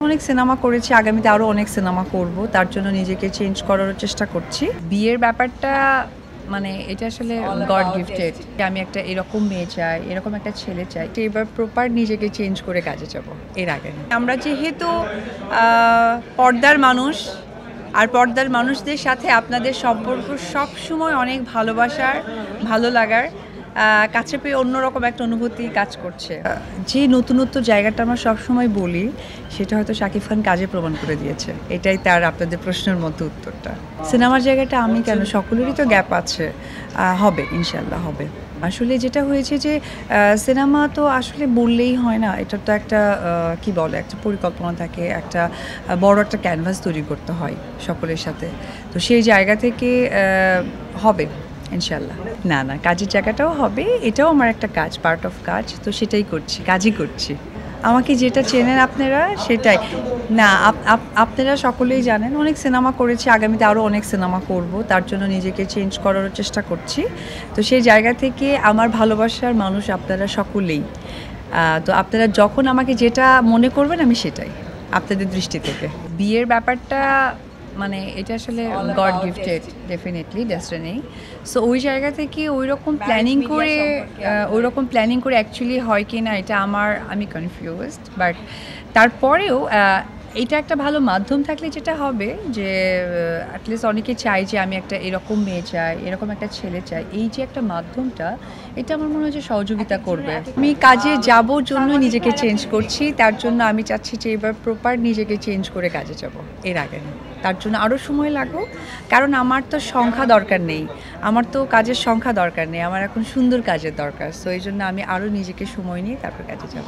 অনেক সিনেমা করেছি, আগামীতে আরও অনেক সিনেমা করব, তার জন্য নিজেকে চেঞ্জ করার চেষ্টা করছি। বিয়ের ব্যাপারটা মানে এটা আসলে গড গিফটেড। আমি একটা এরকম মেয়ে চাই, এরকম একটা ছেলে চাই, তো এবার প্রপার নিজেকে চেঞ্জ করে কাজে যাব। এর আগে না। আমরা যেহেতু পর্দার মানুষ, আর পর্দার মানুষদের সাথে আপনাদের সম্পর্ক সবসময় অনেক ভালোবাসার, ভালো লাগার, কাছে পেয়ে অন্যরকম একটা অনুভূতি কাজ করছে। যে নতুনত্ব জায়গাটা আমরা সবসময় বলি, সেটা হয়তো শাকিব খান কাজে প্রমাণ করে দিয়েছে। এটাই তার আপনাদের প্রশ্নের মতো উত্তরটা। সিনেমার জায়গাটা আমি কেন, সকলেরই তো গ্যাপ আছে, হবে ইনশাল্লাহ হবে। আসলে যেটা হয়েছে যে সিনেমা তো আসলে বললেই হয় না, এটা তো একটা কি বলে, একটা পরিকল্পনা থাকে, একটা বড় একটা ক্যানভাস তৈরি করতে হয় সকলের সাথে। তো সেই জায়গা থেকে হবে ইনশাল্লাহ। না না, কাজের জায়গাটাও হবে, এটাও আমার একটা কাজ, পার্ট অফ কাজ, তো সেটাই করছি, কাজই করছি। আমাকে যেটা চেনেন আপনারা সেটাই। না, আপনারা সকলেই জানেন অনেক সিনেমা করেছি, আগামীতে আরও অনেক সিনেমা করব, তার জন্য নিজেকে চেঞ্জ করার চেষ্টা করছি। তো সেই জায়গা থেকে আমার ভালোবাসার মানুষ আপনারা সকলেই। তো আপনারা যখন আমাকে যেটা মনে করবেন আমি সেটাই আপনাদের দৃষ্টি থেকে। বিয়ের ব্যাপারটা মানে এটা আসলে god gifted, definitely destiny. So ওই জায়গা থেকে ওই রকম প্ল্যানিং করে অ্যাকচুয়ালি হয় কি না এটা আমি কনফিউজড, বাট তারপরেও এটা একটা ভালো মাধ্যম থাকলে যেটা হবে যে অ্যাটলিস্ট অনেকে চাই যে আমি একটা এরকম মেয়ে চাই, এরকম একটা ছেলে চাই, এই যে একটা মাধ্যমটা, এটা আমার মনে হয় যে সহযোগিতা করবে। আমি কাজে যাবো জন্য নিজেকে চেঞ্জ করছি, তার জন্য আমি চাচ্ছি যে এবার প্রপার নিজেকে চেঞ্জ করে কাজে যাব, এর আগে না। তার জন্য আরও সময় লাগুক, কারণ আমার তো সংখ্যা দরকার নেই, আমার তো কাজের সংখ্যা দরকার নেই, আমার এখন সুন্দর কাজের দরকার। সো এই জন্য আমি আরও নিজেকে সময় নিয়ে তারপর কাজে যাব।